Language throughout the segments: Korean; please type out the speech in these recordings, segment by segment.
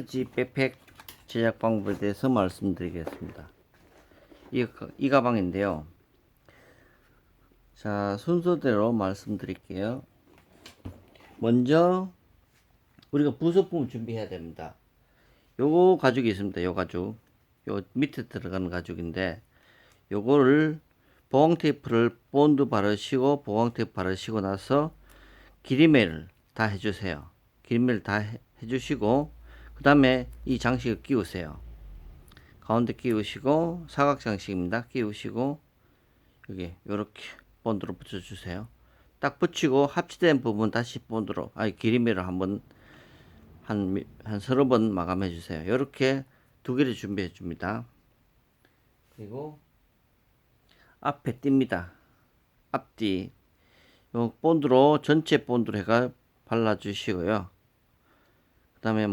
지 백팩 제작 방법에 대해서 말씀드리겠습니다. 이 가방인데요. 자, 순서대로 말씀드릴게요. 먼저 우리가 부속품을 준비해야 됩니다. 요거 가죽이 있습니다. 요 가죽, 요 밑에 들어가는 가죽인데, 요거를 보강 테이프를 본드 바르시고 보강 테이프 바르시고 나서 기리매를 다 해주세요. 기리매를 다 해주시고 그 다음에 이 장식을 끼우세요. 가운데 끼우시고, 사각 장식입니다. 끼우시고 여기 요렇게 본드로 붙여주세요. 딱 붙이고 합치된 부분 다시 본드로 기리매를 한번 한 서너 번 마감해 주세요. 요렇게 두 개를 준비해 줍니다. 그리고 앞에 띱니다. 앞뒤 요 본드로 전체 본드로 해가 발라 주시고요. 그 다음에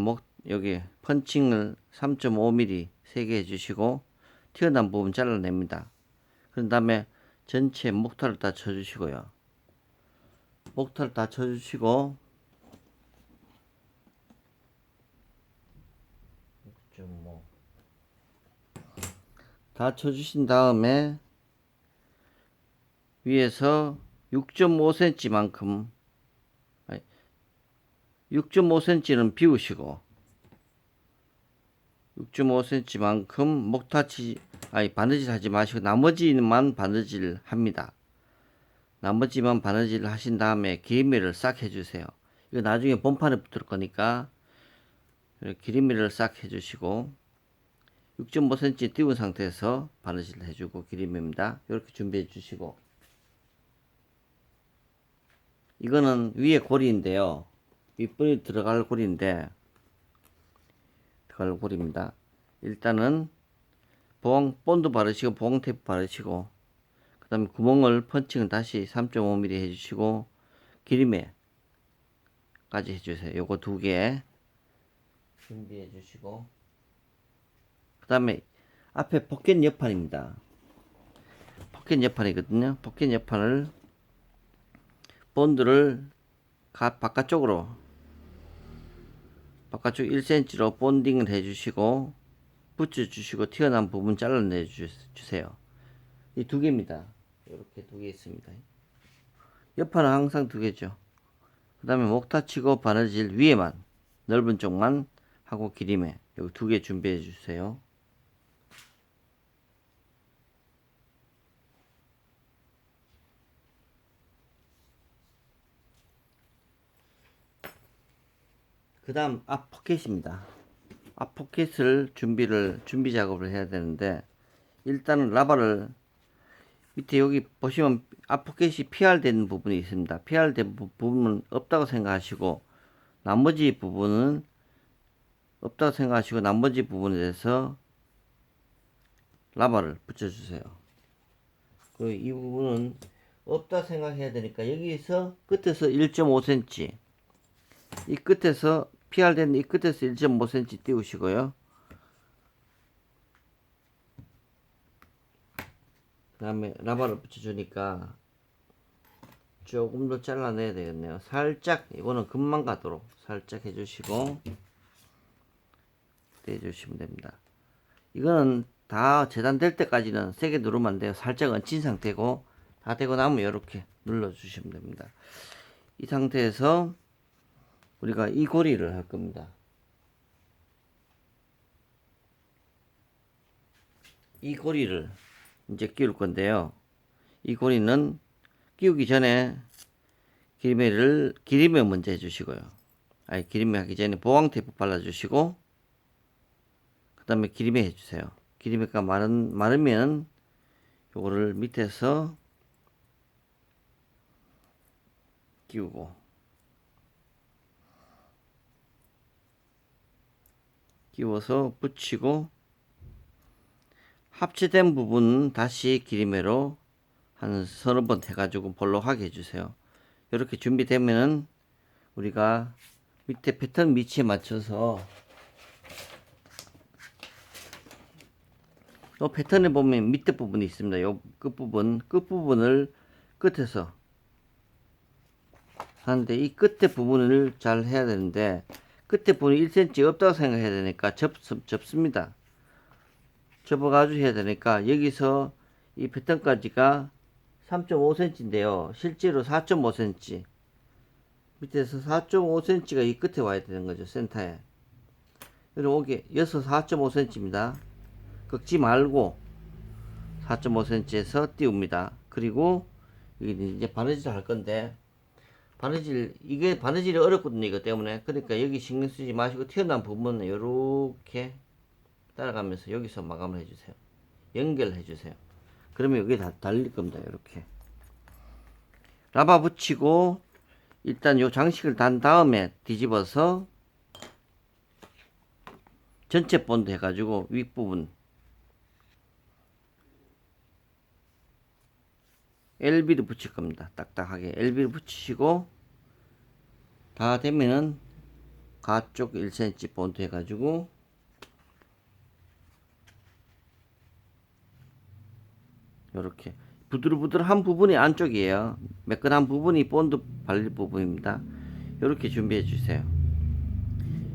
여기 펀칭을 3.5mm 3개 해주시고 튀어나온 부분 잘라냅니다. 그런 다음에 전체 목타를 다 쳐주시고요. 목타를 다 쳐주시고 다 쳐주신 다음에 위에서 6.5cm만큼 6.5cm는 비우시고 6.5cm만큼 목타치 바느질 하지 마시고 나머지만 바느질 합니다. 나머지만 바느질 하신 다음에 기리매를 싹 해주세요. 이거 나중에 본판에 붙을 거니까 기리매를 싹 해주시고 6.5cm 띄운 상태에서 바느질 해주고 기리매입니다. 이렇게 준비해 주시고 이거는 위에 고리인데요. 윗분이 들어갈 고리인데 들어갈 고리입니다. 일단은 본드 바르시고 보강 테이프 바르시고 그 다음에 구멍을 펀칭을 다시 3.5mm 해주시고 기리매까지 해주세요. 요거 두 개 준비해 주시고 그 다음에 앞에 포켓 옆판입니다. 포켓 옆판이거든요. 포켓 옆판을 본드를 바깥쪽 1cm로 본딩을 해주시고 붙여주시고 튀어나온 부분 잘라내 주세요. 이 두 개입니다. 이렇게 두 개 있습니다. 옆판은 항상 두 개죠. 그 다음에 목타 치고 바느질 위에만 넓은 쪽만 하고 기리매 여기 두 개 준비해 주세요. 그 다음 앞 포켓입니다. 앞 포켓을 준비 작업을 해야 되는데 일단은 라바를 밑에 여기 보시면 앞 포켓이 PR된 부분이 있습니다. PR된 부분은 없다고 생각하시고 나머지 부분은 없다고 생각하시고 나머지 부분에 대해서 라바를 붙여주세요. 그리고 이 부분은 없다 생각해야 되니까 여기서 끝에서 1.5cm 이 끝에서 PR된 이 끝에서 1.5cm 띄우시고요. 그 다음에 라바를 붙여주니까 조금 더 잘라내야 되겠네요. 살짝 이거는 금방 가도록 살짝 해주시고 떼주시면 됩니다. 이거는 다 재단될 때까지는 세게 누르면 안 돼요. 살짝 얹힌 상태고 다 되고 나면 이렇게 눌러주시면 됩니다. 이 상태에서 우리가 이 고리를 할 겁니다. 이 고리를 이제 끼울 건데요. 이 고리는 끼우기 전에 기리매 먼저 해주시고요. 기리매 하기 전에 보강 테이프 발라주시고 그 다음에 기리매 해주세요. 기리매가 마르면 요거를 밑에서 끼우고 끼워서 붙이고 합체된 부분 다시 기리매로 한 서너 번 해가지고 볼록하게 해주세요. 이렇게 준비되면은 우리가 밑에 패턴 위치에 맞춰서 이 패턴에 보면 밑에 부분이 있습니다. 이 끝부분을 끝에서 하는데 이 끝에 부분을 잘 해야 되는데 끝에 부분이 1cm 없다고 생각해야 되니까 접습니다. 접어가지고 해야 되니까 여기서 이 패턴까지가 3.5cm인데요. 실제로 4.5cm. 밑에서 4.5cm가 이 끝에 와야 되는 거죠. 센터에. 이렇게 여기서 4.5cm입니다. 꺾지 말고 4.5cm에서 띄웁니다. 그리고 여기 이제 바느질 할 건데 이게 바느질이 어렵거든요. 이거 때문에. 그러니까 여기 신경 쓰지 마시고 튀어나온 부분은 이렇게 따라가면서 여기서 마감을 해주세요. 연결해 주세요. 그러면 여기 다 달릴 겁니다. 이렇게 라바 붙이고 일단 요 장식을 단 다음에 뒤집어서 전체 본드 해가지고 윗부분 LB를 붙일 겁니다. 딱딱하게 LB를 붙이시고 다 되면은 가쪽 1cm 본드 해가지고 요렇게 부들부들한 부분이 안쪽이에요. 매끈한 부분이 본드 발릴 부분입니다. 요렇게 준비해 주세요.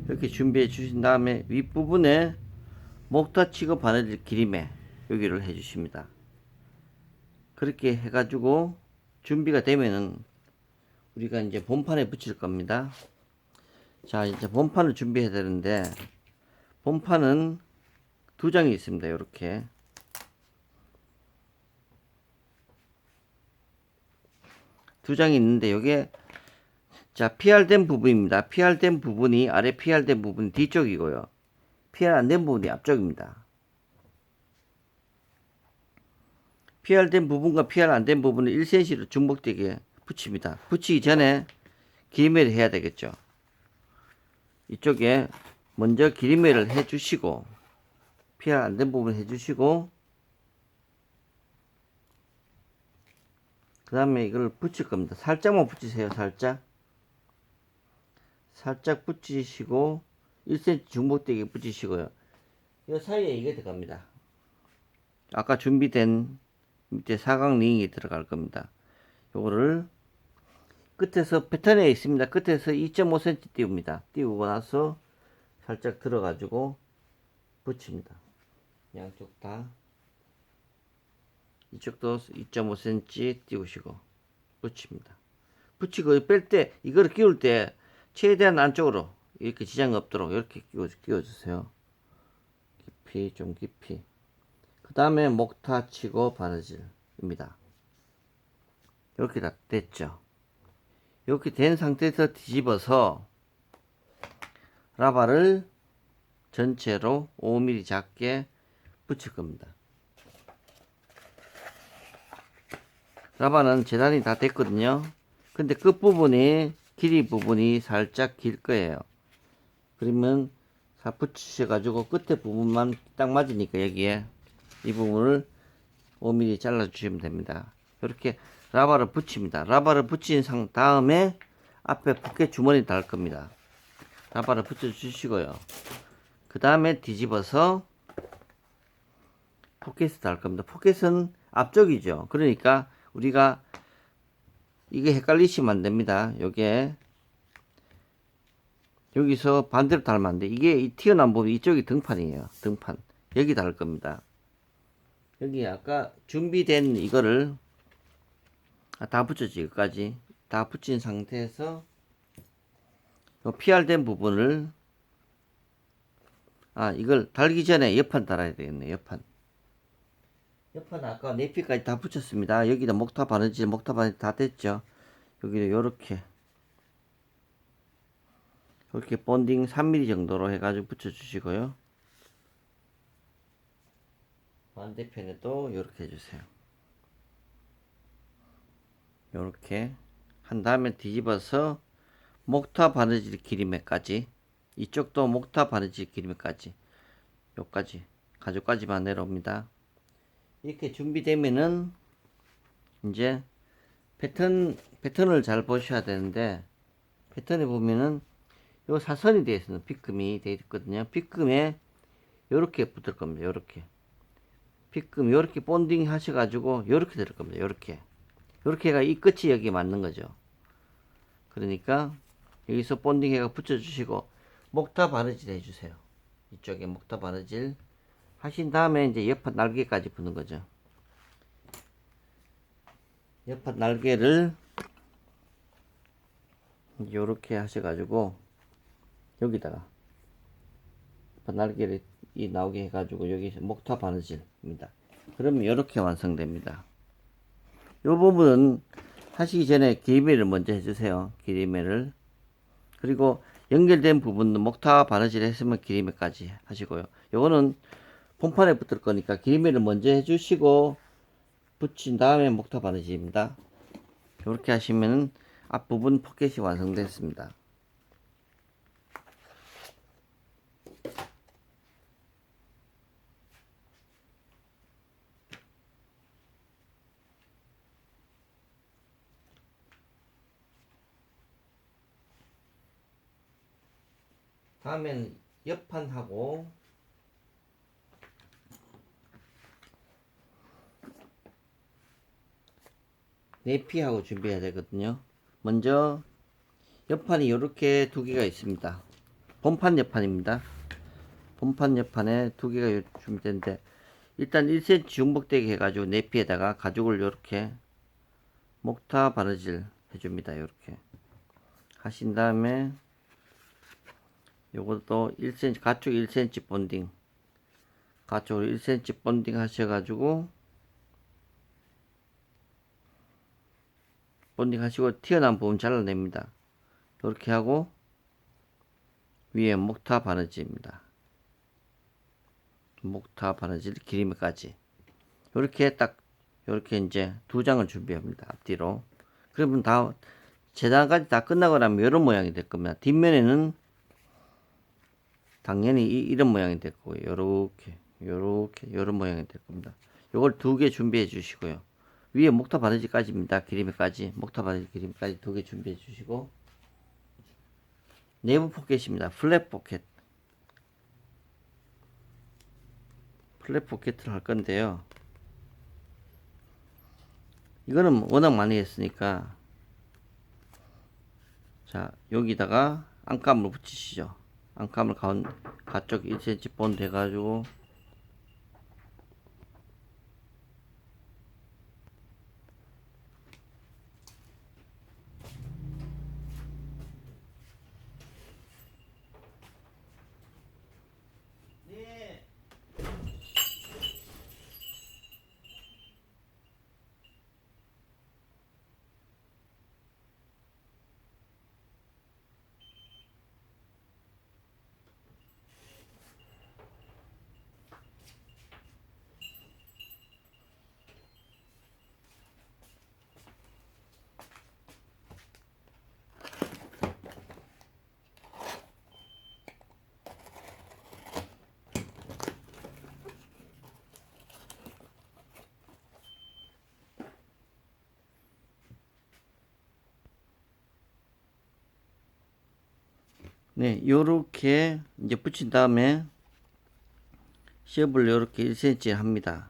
이렇게 준비해 주신 다음에 윗부분에 목타 치고 바느질 기림에 여기를 해 주십니다. 그렇게 해가지고 준비가 되면은 우리가 이제 본판에 붙일 겁니다. 자, 이제 본판을 준비해야 되는데 본판은 두 장이 있습니다. 이렇게 두 장이 있는데 요게 자 PR된 부분입니다. PR된 부분이 아래 PR된 부분이 뒤쪽이고요. PR 안 된 부분이 앞쪽입니다. PR된 부분과 PR 안 된 부분을 1cm로 중복되게 붙입니다. 붙이기 전에 기리매를 해야 되겠죠. 이쪽에 먼저 기리매를 해 주시고 PR 안 된 부분 해 주시고 그 다음에 이걸 붙일 겁니다. 살짝만 붙이세요. 살짝 붙이시고 1cm 중복되게 붙이시고요. 이 사이에 이게 들어갑니다. 아까 준비된 밑에 사각 링이 들어갈 겁니다. 요거를 끝에서 패턴에 있습니다. 끝에서 2.5cm 띄웁니다. 띄우고 나서 살짝 들어가지고 붙입니다. 양쪽 다 이쪽도 2.5cm 띄우시고 붙입니다. 붙이고 뺄 때 이거를 끼울 때 최대한 안쪽으로 이렇게 지장이 없도록 이렇게 끼워주세요. 깊이 좀 깊이. 그 다음에 목타 치고 바느질입니다. 이렇게 다 됐죠. 이렇게 된 상태에서 뒤집어서 라바를 전체로 5mm 작게 붙일 겁니다. 라바는 재단이 다 됐거든요. 근데 끝부분이 길이 부분이 살짝 길 거예요. 그러면 사 붙이셔가지고 끝에 부분만 딱 맞으니까 여기에 이 부분을 5mm 잘라 주시면 됩니다. 이렇게 라바를 붙입니다. 라바를 붙인 다음에 앞에 포켓 주머니 달 겁니다. 라바를 붙여 주시고요. 그 다음에 뒤집어서 포켓을 달 겁니다. 포켓은 앞쪽이죠. 그러니까 우리가 이게 헷갈리시면 안 됩니다. 요게 여기서 반대로 달면 안 돼. 이게 이 튀어나온 부분 이쪽이 등판이에요. 등판 여기 달 겁니다. 여기 아까 준비된 이거를 다 붙였지. 여기까지 다 붙인 상태에서 요 PR된 부분을 이걸 달기 전에 옆판 달아야 되겠네. 옆판 아까 내피까지 다 붙였습니다. 여기다 목타 바느질 다 됐죠. 여기를 요렇게 본딩 3mm 정도로 해가지고 붙여주시고요. 반대편에도 요렇게 해주세요. 요렇게 한 다음에 뒤집어서 목타 바느질 기리매까지 이쪽도 목타 바느질 기리매까지 요까지 가죽까지만 내려옵니다. 이렇게 준비되면은 이제 패턴을 잘 보셔야 되는데 패턴에 보면은 요 사선이 되어 있습니다. 빗금이 되어 있거든요. 빗금에 요렇게 붙을 겁니다. 요렇게 빗금 요렇게 본딩 하셔가지고 요렇게 될 겁니다. 요렇게가 이 끝이 여기 맞는 거죠. 그러니까 여기서 본딩 해가 붙여주시고 목타 바느질 해주세요. 이쪽에 목타 바느질 하신 다음에 이제 옆판 날개까지 부는 거죠. 옆판 날개를 이렇게 하셔가지고 여기다가 옆판 날개를 나오게 해가지고 여기 목타 바느질입니다. 그러면 이렇게 완성됩니다. 이 부분은 하시기 전에 기리매를 먼저 해주세요. 기리매를. 그리고 연결된 부분은 목타 바느질 했으면 기리매까지 하시고요. 요거는 폼판에 붙을 거니까 기리매를 먼저 해주시고 붙인 다음에 목타 바느질입니다. 이렇게 하시면 앞부분 포켓이 완성됐습니다. 다음에는 옆판하고 내피하고 준비해야 되거든요. 먼저 옆판이 이렇게 두 개가 있습니다. 본판 옆판입니다. 본판 옆판에 두 개가 준비되는데 일단 1cm 중복되게 해가지고 내피에다가 가죽을 이렇게 목타 바느질 해줍니다. 이렇게 하신 다음에 요것도 1cm 가축 1cm 본딩 가축으로 1cm 본딩 하셔가지고 본딩 하시고 튀어나온 부분 잘라냅니다. 이렇게 하고 위에 목타 바느질입니다. 목타 바느질 기리매까지 이렇게 딱 이렇게 이제 두 장을 준비합니다. 앞뒤로. 그러면 다 재단까지 다 끝나고 나면 이런 모양이 될 겁니다. 뒷면에는 당연히 이런 모양이 될 거고요. 요렇게 이런 모양이 될 겁니다. 요걸 두 개 준비해 주시고요. 위에 목타 바느질까지입니다. 기리매까지 목타 바느질 기리매까지 두 개 준비해 주시고 내부 포켓입니다. 플랫 포켓 포켓을 할 건데요. 이거는 워낙 많이 했으니까 자 여기다가 안감을 붙이시죠. 안감을 가쪽 1cm 본드 해가지고 네, 요렇게 이제 붙인 다음에 쉐입을 요렇게 1cm 합니다.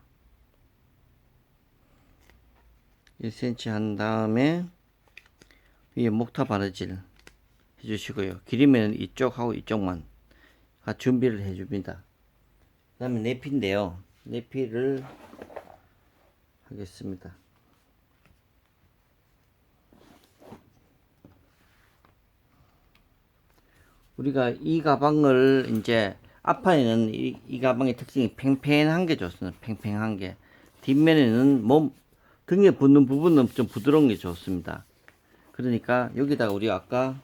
1cm 한 다음에 위에 목타 바느질 해주시고요. 기리매는 이쪽하고 이쪽만 준비를 해줍니다. 그 다음에 내피인데요. 내피를 하겠습니다. 우리가 이 가방을 이제 앞판에는 이 가방의 특징이 팽팽한 게 좋습니다. 팽팽한 게. 뒷면에는 등에 붙는 부분은 좀 부드러운 게 좋습니다. 그러니까 여기다가 우리 아까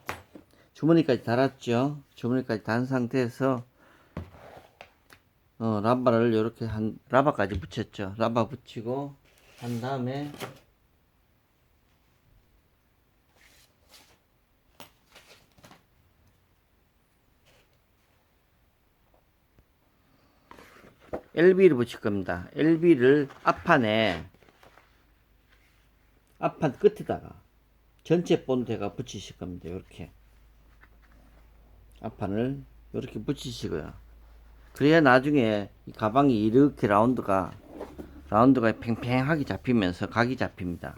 주머니까지 달았죠. 주머니까지 단 상태에서 라바를 이렇게 라바까지 붙였죠. 라바 붙이고 한 다음에 LB를 붙일 겁니다. LB를 앞판 끝에다가 전체 본드가 붙이실 겁니다. 이렇게 앞판을 이렇게 붙이시고요. 그래야 나중에 이 가방이 이렇게 라운드가 팽팽하게 잡히면서 각이 잡힙니다.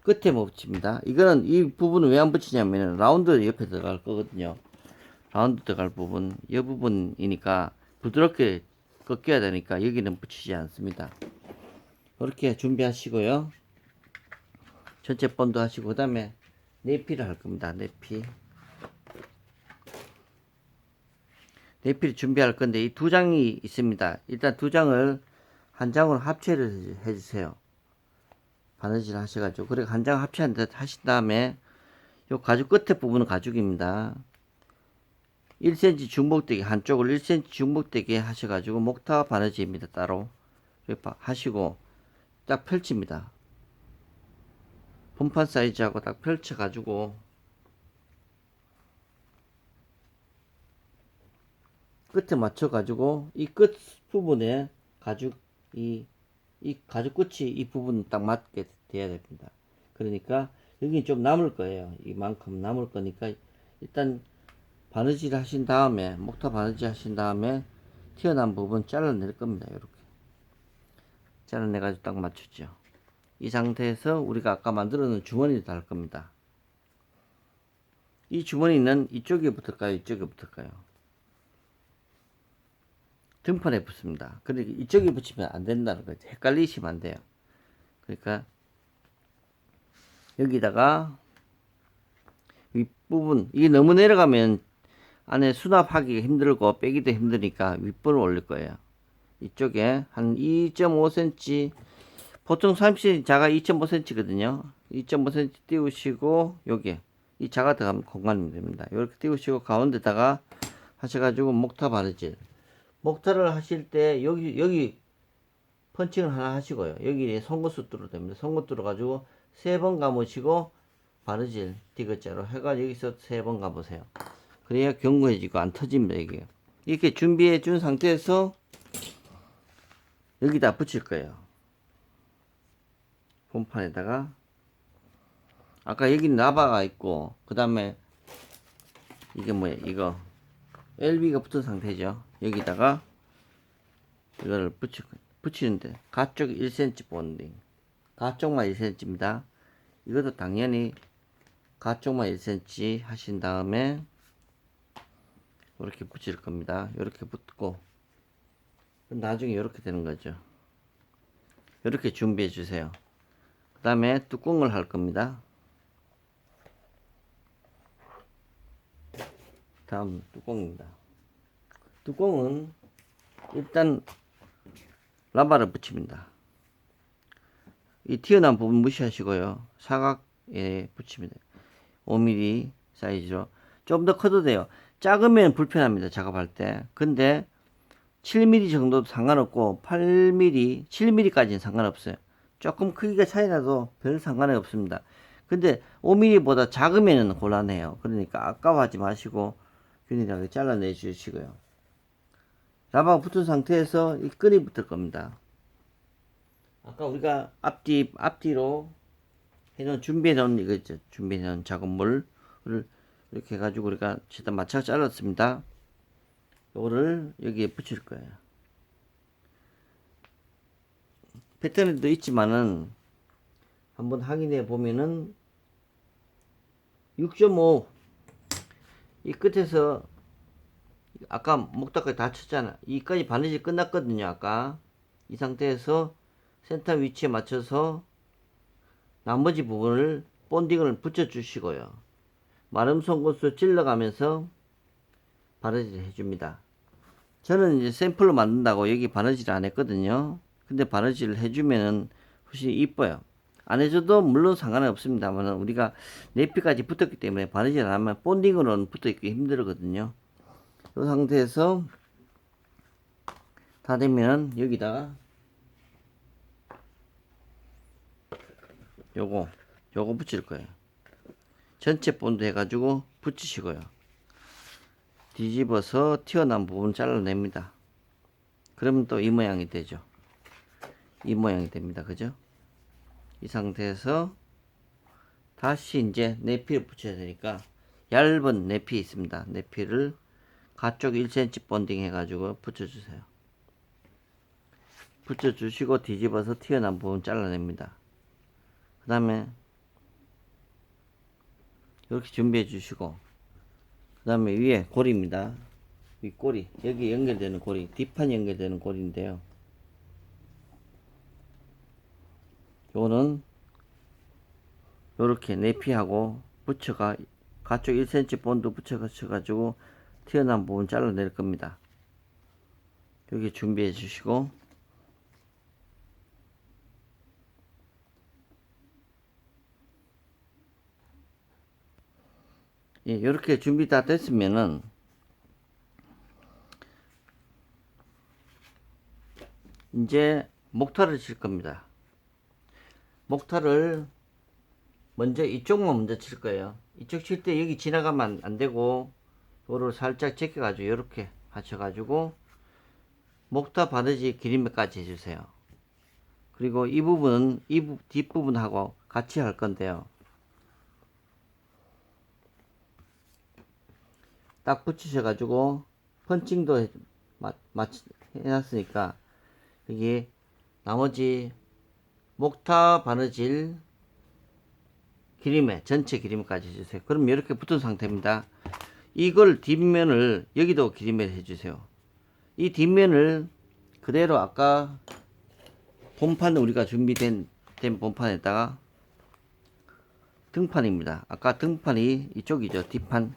끝에 못 붙입니다. 이거는 이 부분을 왜 안 붙이냐면 라운드 옆에 들어갈 거거든요. 라운드 들어갈 부분, 이 부분이니까 부드럽게 꺾여야 되니까 여기는 붙이지 않습니다. 이렇게 준비하시고요. 전체 본드 하시고 그 다음에 내피를 할 겁니다. 내피를 준비할 건데 이 두 장이 있습니다. 일단 두 장을 한 장으로 합체를 해주세요. 바느질 하셔가지고 그리고 한 장 합체한 듯 하신 다음에 요 가죽 끝에 부분은 가죽입니다. 1cm 중복되기 한쪽을 1cm 중복되기 하셔가지고 목타 바느질입니다. 따로 이렇게 하시고 딱 펼칩니다. 본판 사이즈하고 딱 펼쳐가지고 끝에 맞춰가지고 이 끝 부분에 가죽 이 가죽 끝이 이 부분 딱 맞게 돼야 됩니다. 그러니까 여기 좀 남을 거예요. 이만큼 남을 거니까 일단 바느질 하신 다음에 목타 바느질 하신 다음에 튀어나온 부분 잘라낼 겁니다. 이렇게 잘라내 가지고 딱 맞추죠. 이 상태에서 우리가 아까 만들어 놓은 주머니를 달 겁니다. 이 주머니는 이쪽에 붙을까요? 이쪽에 붙을까요? 등판에 붙습니다. 그러니까 이쪽에 붙이면 안 된다는 거죠. 헷갈리시면 안 돼요. 그러니까 여기다가 윗부분 이게 너무 내려가면 안에 수납하기가 힘들고 빼기도 힘드니까 윗부분을 올릴 거예요. 이쪽에 한 2.5cm 보통 30cm 자가 2.5cm거든요. 2.5cm 띄우시고 여기 이 자가 들어가면 공간이 됩니다. 이렇게 띄우시고 가운데다가 하셔가지고 목타 바느질 목타를 하실 때 여기 펀칭을 하나 하시고요. 여기 송곳수 뚫어 됩니다. 송곳 뚫어 가지고 3번 감으시고 바느질 디귿자로 해가지고 여기서 3번 감으세요. 그래야 견고해지고 안 터집니다. 이게 이렇게 준비해 준 상태에서 여기다 붙일 거예요. 본판에다가 아까 여기 나바가 있고 그 다음에 이게 뭐야 이거 LB가 붙은 상태죠. 여기다가 이거를 붙이는데 가쪽 1cm 본딩 가쪽만 1cm입니다. 이것도 당연히 가쪽만 1cm 하신 다음에 이렇게 붙일 겁니다. 이렇게 붙고 나중에 이렇게 되는 거죠. 이렇게 준비해 주세요. 그 다음에 뚜껑을 할 겁니다. 다음 뚜껑입니다. 뚜껑은 일단 라바를 붙입니다. 이 튀어나온 부분 무시하시고요. 사각에 붙입니다. 5mm 사이즈로 좀 더 커도 돼요. 작으면 불편합니다. 작업할 때. 근데 7mm 정도도 상관없고 8mm, 7mm까지는 상관없어요. 조금 크기가 차이 나도 별 상관이 없습니다. 근데 5mm보다 작으면 곤란해요. 그러니까 아까워하지 마시고 균일하게 잘라내 주시고요. 라바가 붙은 상태에서 이 끈이 붙을 겁니다. 아까 우리가 앞뒤로 해놓은 준비해 놓은 이거 있죠. 준비해 놓은 작업물을 이렇게 해가지고 우리가 일단 맞춰 잘랐습니다. 요거를 여기에 붙일 거예요. 패턴도 있지만은 한번 확인해 보면은 6.5 이 끝에서 아까 목타까지 다 쳤잖아. 이까지 바느질 끝났거든요. 아까 이 상태에서 센터 위치에 맞춰서 나머지 부분을 본딩을 붙여 주시고요. 마름 송곳으로 찔러가면서 바느질 해줍니다. 저는 이제 샘플로 만든다고 여기 바느질 안 했거든요. 근데 바느질을 해주면은 훨씬 이뻐요. 안 해줘도 물론 상관은 없습니다만 우리가 내피까지 붙었기 때문에 바느질 안 하면 본딩으로는 붙어있기 힘들거든요. 이 상태에서 다 되면 여기다가 요거 붙일 거예요. 전체 본드 해가지고 붙이시고요. 뒤집어서 튀어나온 부분 잘라냅니다. 그러면 또 이 모양이 되죠. 이 모양이 됩니다. 그죠? 이 상태에서 다시 이제 내피를 붙여야 되니까 얇은 내피 있습니다. 내피를 가쪽 1cm 본딩 해가지고 붙여주세요. 붙여주시고 뒤집어서 튀어나온 부분 잘라냅니다. 그 다음에 이렇게 준비해 주시고 그 다음에 위에 고리입니다. 윗고리, 여기 연결되는 고리, 뒷판 연결되는 고리인데요. 요거는 요렇게 내피하고 붙여가 가쪽 1cm 본드 붙여가지고 튀어나온 부분 잘라낼 겁니다. 여기 준비해 주시고, 예, 이렇게 준비 다 됐으면은 이제 목타를 칠 겁니다. 목타를 먼저 이쪽만 먼저 칠 거예요. 이쪽 칠 때 여기 지나가면 안 되고 요를 살짝 제껴 가지고 이렇게 하셔 가지고 목타 바느지 기름매까지 해주세요. 그리고 이 부분은 뒷부분하고 같이 할 건데요. 딱 붙이셔 가지고 펀칭도 해놨으니까 여기 나머지 목타 바느질 기림에 전체 기림까지 해주세요. 그럼 이렇게 붙은 상태입니다. 이걸 뒷면을 여기도 기림을 해주세요. 이 뒷면을 그대로 아까 본판 우리가 준비된 본판에다가 등판입니다. 아까 등판이 이쪽이죠. 뒷판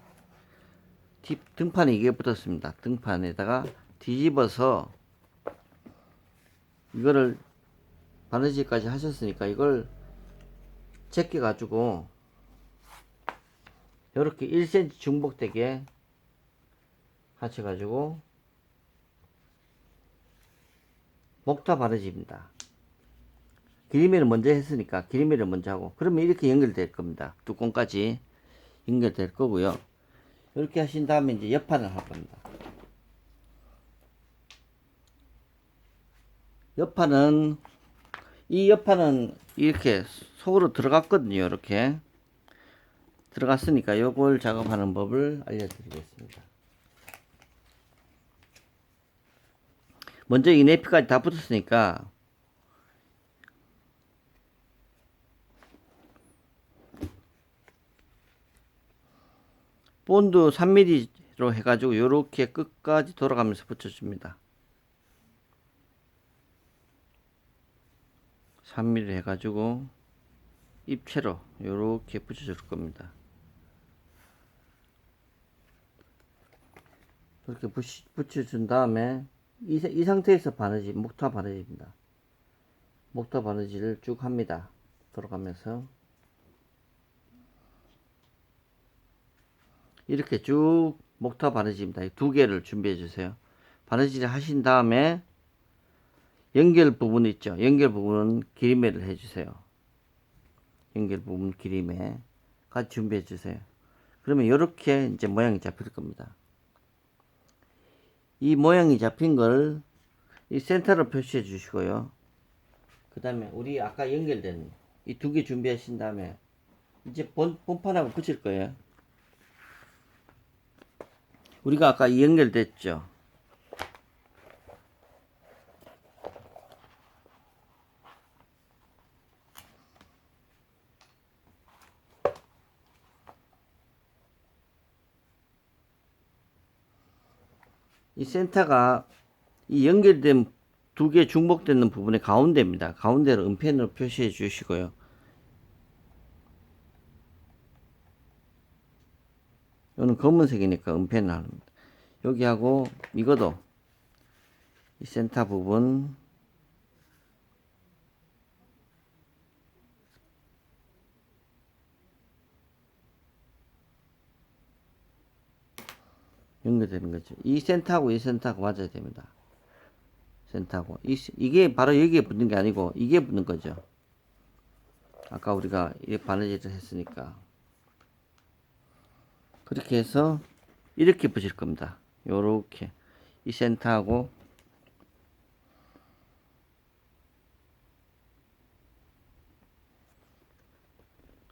등판이 이게 붙었습니다. 등판에다가 뒤집어서 이거를 바느질까지 하셨으니까 이걸 제껴 가지고 이렇게 1cm 중복되게 하셔 가지고 목타 바느질입니다. 기리매를 먼저 했으니까 기리매를 먼저 하고 그러면 이렇게 연결될 겁니다. 뚜껑까지 연결될 거고요. 이렇게 하신 다음에 이제 옆판을 할 겁니다. 옆판은 이 옆판은 이렇게 속으로 들어갔거든요. 이렇게 들어갔으니까 요걸 작업하는 법을 알려드리겠습니다. 먼저 이 내피까지 다 붙었으니까 본드 3mm로 해가지고 요렇게 끝까지 돌아가면서 붙여줍니다. 3mm 해가지고 입체로 요렇게 붙여줄 겁니다. 이렇게 붙여준 다음에 이 상태에서 바느질, 목타 바느질입니다. 목타 바느질을 쭉 합니다. 돌아가면서 이렇게 쭉 목타 바느질입니다. 두 개를 준비해 주세요. 바느질을 하신 다음에 연결 부분 있죠. 연결 부분은 기리매를 해 주세요. 연결 부분 기리매 같이 준비해 주세요. 그러면 이렇게 이제 모양이 잡힐 겁니다. 이 모양이 잡힌 걸 이 센터로 표시해 주시고요. 그 다음에 우리 아까 연결된 이 두 개 준비하신 다음에 이제 본판하고 붙일 거예요. 우리가 아까 연결됐죠. 이 센터가 이 연결된 두 개 중복되는 부분의 가운데입니다. 가운데를 은펜으로 표시해 주시고요. 이거는 검은색이니까 은펜을 합니다. 여기하고 이것도 이 센터 부분 연결되는 거죠. 이 센터하고 이 센터하고 맞아야 됩니다. 센터하고 이게 바로 여기에 붙는 게 아니고 이게 붙는 거죠. 아까 우리가 이 바느질을 했으니까 그렇게 해서 이렇게 붙일 겁니다. 요렇게 이 센터하고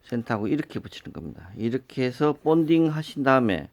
센터하고 이렇게 붙이는 겁니다. 이렇게 해서 본딩 하신 다음에